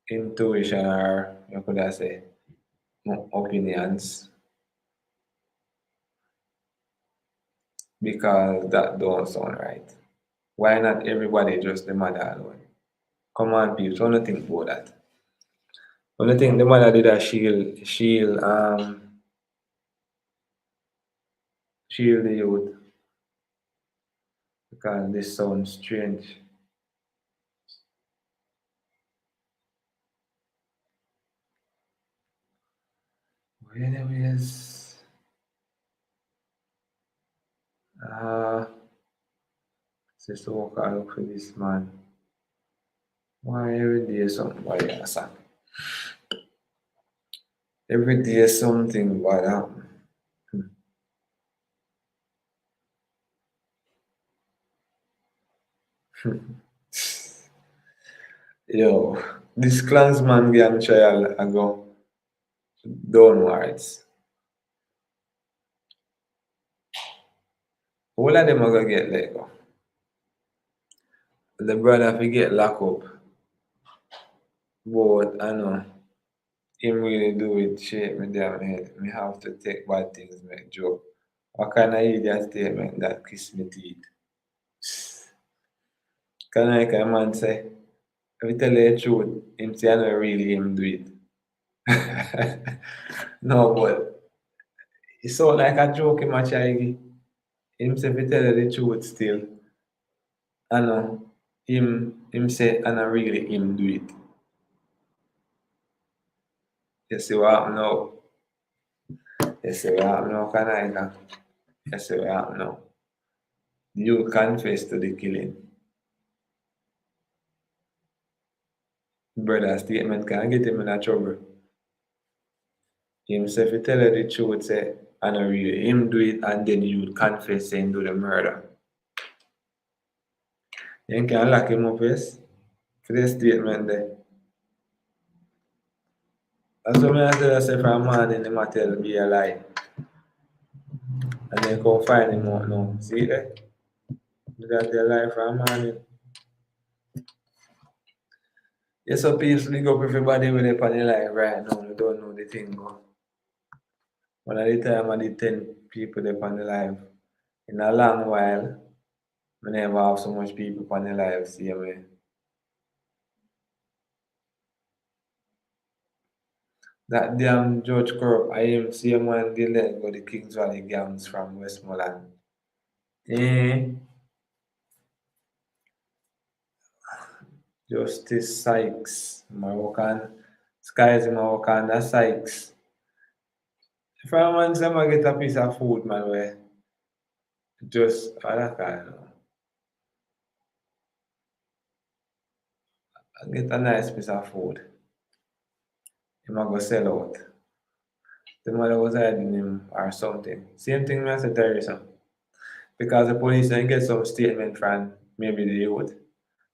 intuition or you could have say opinions because that don't sound right. Why not everybody just the mother alone? Come on, people, so don't think about that. Only thing the mother did a shield the youth because this sounds strange. But anyways, uh, sister Walker look for this man. Why every day somebody has every day something bad happen. Yo, this Klansman gang trial I go downwards. All of them are gonna get let go. The brother fi get locked up. But I know him really do it shake me damn head. Me have to take bad things make joke. What kind of idiot statement that kiss me teeth? Can I can man say, if you tell you the truth, him say I not really him do it. No, but it sound like a joke in my child. Him say if you tell you the truth still, I know him say I not really him do it. You see what happen now? You see what happen now, Kanaika? You see what happen now? You confess to the killing. brother statement can get him in a trouble. Him say if you tell her the truth, say I know real. Him do it and then you confess saying do the murder. You can lock him up, yes? For the statement there. That's what I tell say from morning him a tell me a lie. And then come find him out now. See there? That a lie from morning. Yes, so please link up everybody with it on the live right now. You don't know the thing go. One at the time I did 10 people there on the live. In a long while, I never have so much people on the live, see me. That damn George Corp, I am see him one day let go the Kings Valley gangs from Westmoreland. Eh, Justice Sykes, Moroccan, Skies Moroccan, that Sykes. If I want someone get a piece of food, man, where just other kind of get a nice piece of food. He might go sell out. The mother was hiding him or something. Same thing me I said Teresa. Because the police then get some statement from maybe the youth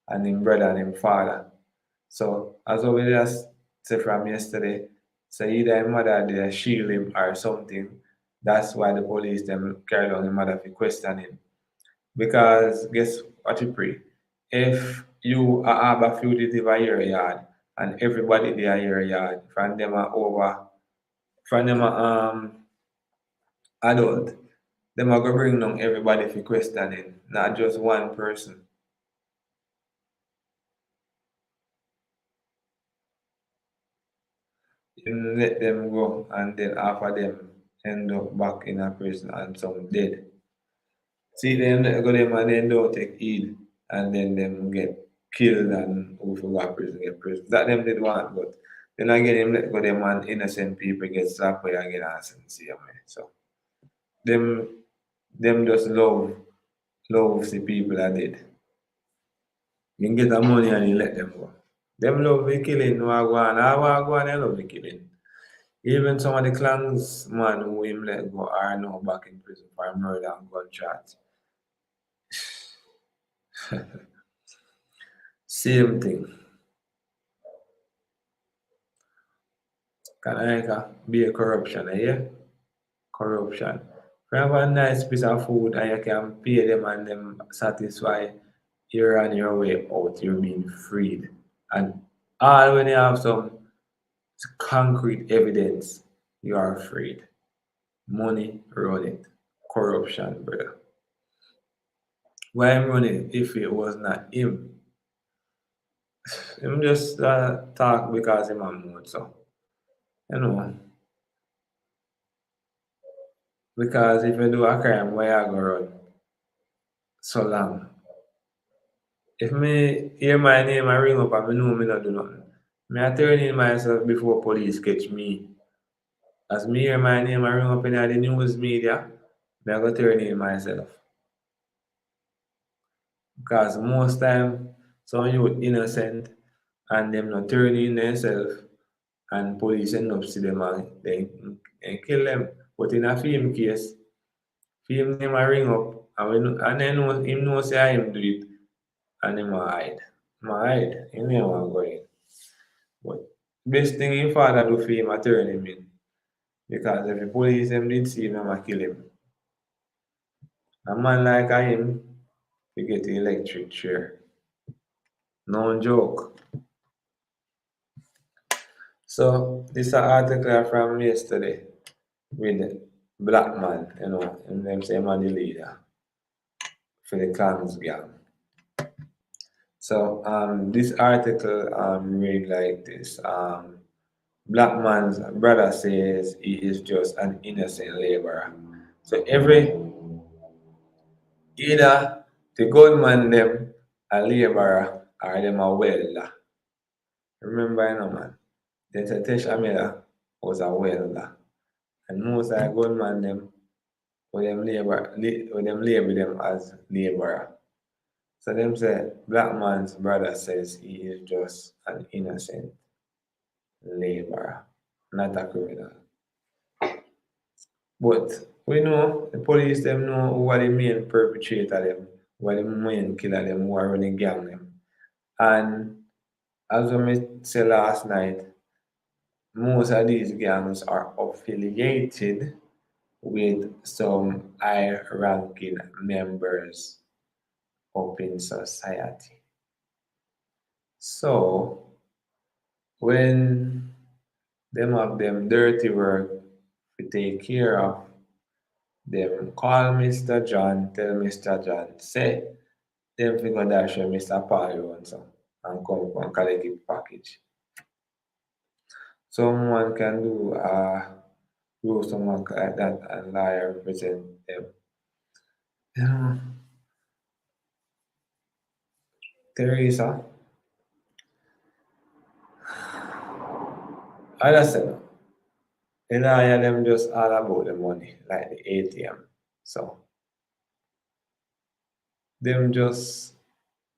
and him brother and him father. So as we just say from yesterday, so either him mother did shield him or something. That's why the police them carried on the mother for questioning. Because guess what you pray? If you are a fugitive at your yard and everybody there at your yard, from them are over, from them are adult, them are gonna bring down everybody for questioning, not just one person. You let them go and then half of them end up back in a prison and some dead. See them let go them and then don't take heed and then them get killed and who forgot prison get prison. That them did want, but then again them let go them and innocent people get slapped by again and same way. So them them just love the people that did. You can get the money and you let them go. Them love the killing, wagwan. Wagwan, they love the killing. Even some of the clans, man, who him let go are now back in prison for murder and gunshot. Same thing. Can I be a corruption, yeah? Corruption. If you have a nice piece of food and you can pay them and them satisfy, you're on your way out, you're being freed. And all when you have some concrete evidence, you are freed. Money run it. Corruption, brother. Why him run it if it was not him? Him just talk because him a mood, so. You know, because if you do a crime, why you go run so long? If me hear my name and ring up and me know me not do nothing, me I turn in myself before police catch me. As me hear my name and ring up in the news media, me I go turn in myself. Because most time some youth innocent and them not turn in themselves and police end up see them and they kill them. But in a film case, film name a ring up and then know, him know say him do it and him a hide. Him a hide. Him never want go in. But best thing him father do for him a turn him in. Because if the police them did see him, them a kill him. A man like him, you get the electric chair. No joke. So this is an article from yesterday with black man, and them say man the leader for the clans gang. So this article read like this. Black man's brother says he is just an innocent laborer. So either the gunman them a laborer or them a welder. Remember, man, then Tesha Miller was a welder. And most of the gunman them or them labor them as laborer. So them say black man's brother says he is just an innocent laborer, not a criminal. But we know the police them know who are the main perpetrator them, who are the main killer them, who are running gang them. And as we said last night, most of these gangs are affiliated with some high ranking members up in society. So when them have them dirty work to take care of, them call Mr. John, tell Mr. John, say them figure that show Mr. Paul want some and come up and collect the package. Someone can do rule someone like that and lie represent them. You know, Teresa, I just said, the liar them just all about the money, like the ATM. So them just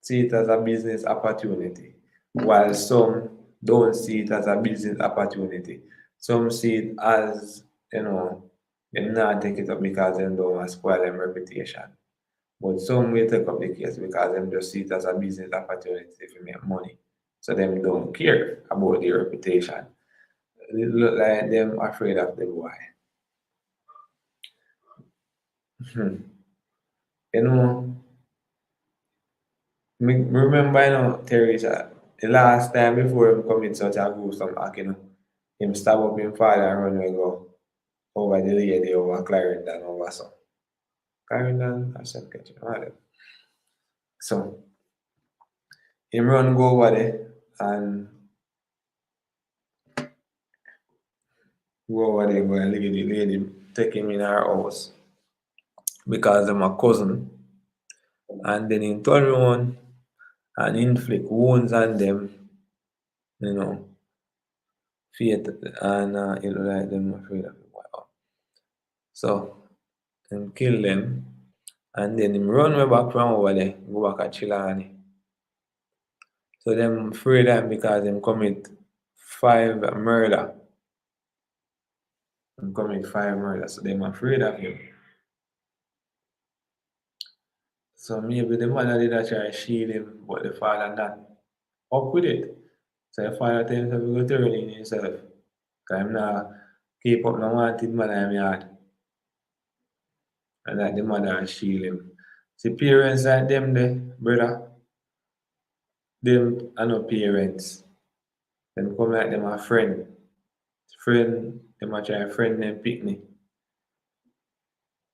see it as a business opportunity, while some don't see it as a business opportunity. Some see it as, them not take it up because them don't want to spoil them reputation. But some will take up the case because them just see it as a business opportunity to make money. So them don't care about their reputation. It look like them afraid of the boy. You know, remember, Teresa, the last time before him commit such a gruesome act, him stab up him father and run away go over the lady over Clarendon over so. Clarendon or St. Catherine, whatever. So him run go over there and go over there go and look at the lady, take him in her house because I'm a cousin. And then in turn around and inflict wounds on them, you know, faith and it look like them afraid of him. Wow. So him kill them and then him run way back from over there, go back at Chilani. So them afraid of him because him commit 5 murder. Him commit 5 murder, so them afraid of him. So maybe the mother did try to shield him, but the father not up with it. So the father tell himself to go turn in himself. Because I'm not keep up no wanted man in my yard. And that the mother shield him. See parents like them there, brother, them are no parents. Them come like them a friend. Friend, them a try friend them picnic.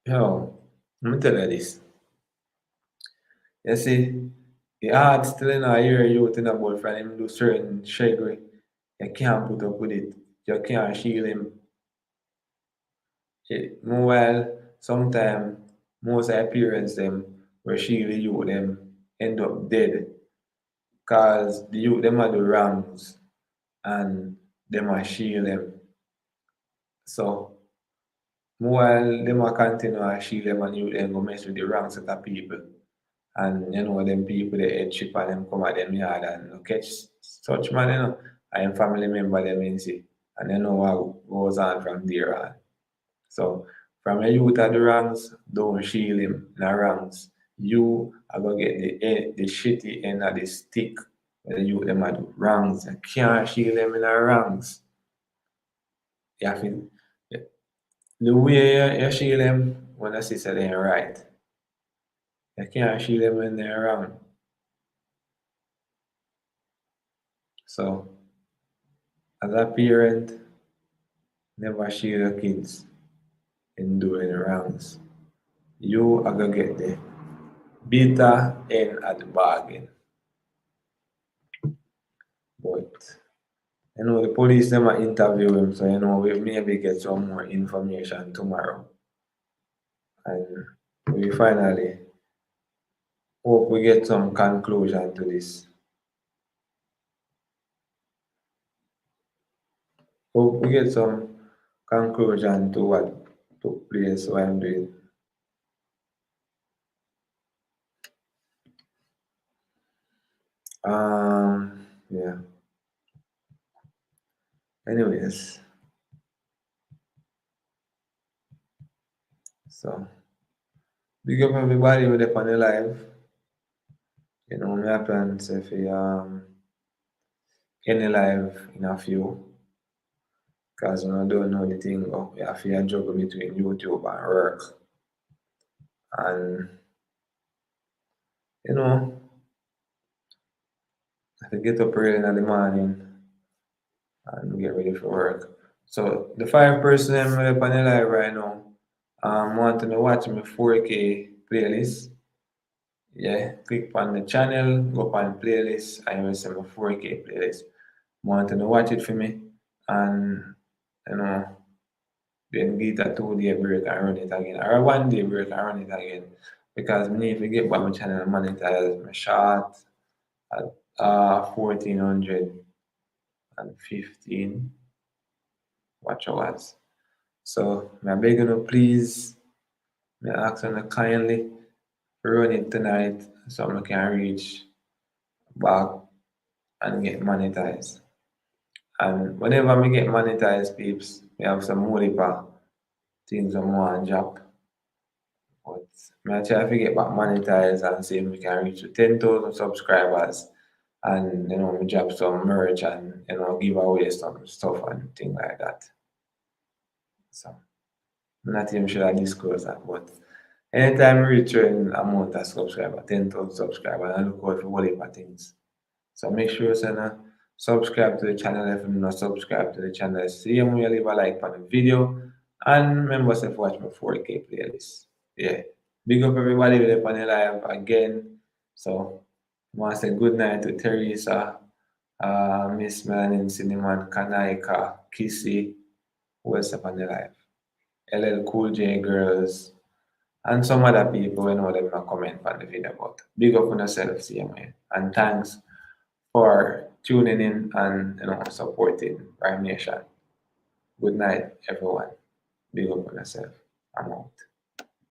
Yo, let me tell you this. You see, the hard still in a year youth in a boyfriend, him do certain shaggery. You can't put up with it. You can't shield him. Meanwhile, sometimes most of the parents them were shield the youth them end up dead. Cause the youth them are the wrongs and them are shield them. So while them are continue to shield them and you then go mess with the wrong set of people. And them people they head chip and them come at them yard and catch such man, and family member them in see. And they know what goes on from there on. So from a youth at the ranks, don't shield him in the ranks. You are gonna get the shitty end of the stick when the youth them at the ranks. You can't shield them in the ranks. You have to, the way you shield them when I see that they ain't right. You can't shield them when they're wrong. So as a parent, never shield your kids in doing wrongs. You are gonna get the bitter end at the bargain. But the police never interview him, so we maybe get some more information tomorrow. And we finally hope we get some conclusion to this. Hope we get some conclusion to what took place while I'm doing. Yeah. Anyways, so big up everybody with up on the live. You know, me happens if you any live in a few. Because when I don't know the thing, you have to juggle between YouTube and work. And you know, I have to get up early in the morning and get ready for work. So the 5 person I'm up on the live right now, want to watch my 4K playlist. Yeah, click on the channel, go on playlist, and you will see my 4K playlist. Want to watch it for me, and you know, then get a 2 day break and run it again, or a 1 day break and run it again. Because me if you get back my channel and monetize my shot at 1415 watch hours. So I beg you please, I ask you kindly run it tonight so I can reach back and get monetized. And whenever I get monetized, peeps, we have some more things I want to drop. But I try to get back monetized and see if we can reach to 10,000 subscribers. And we drop some merch and give away some stuff and things like that. So not even sure I disclose that, but anytime we reach an amount of subscribers, 10,000 subscribers, I look out for all the things. So make sure you subscribe to the channel if you're not subscribed to the channel. See you when you leave a like on the video. And remember to watch my 4K playlist. Yeah. Big up everybody with the panel live again. So I want to say good night to Teresa, Miss Melanin Cinnamon, Kanaika, Kissy, who else up on the live? LL Cool J girls, and some other people we know them not comment on the video. But big up on yourself, see you, man. And thanks for tuning in and supporting Prime Nation. Good night, everyone. Big up on yourself. I'm out.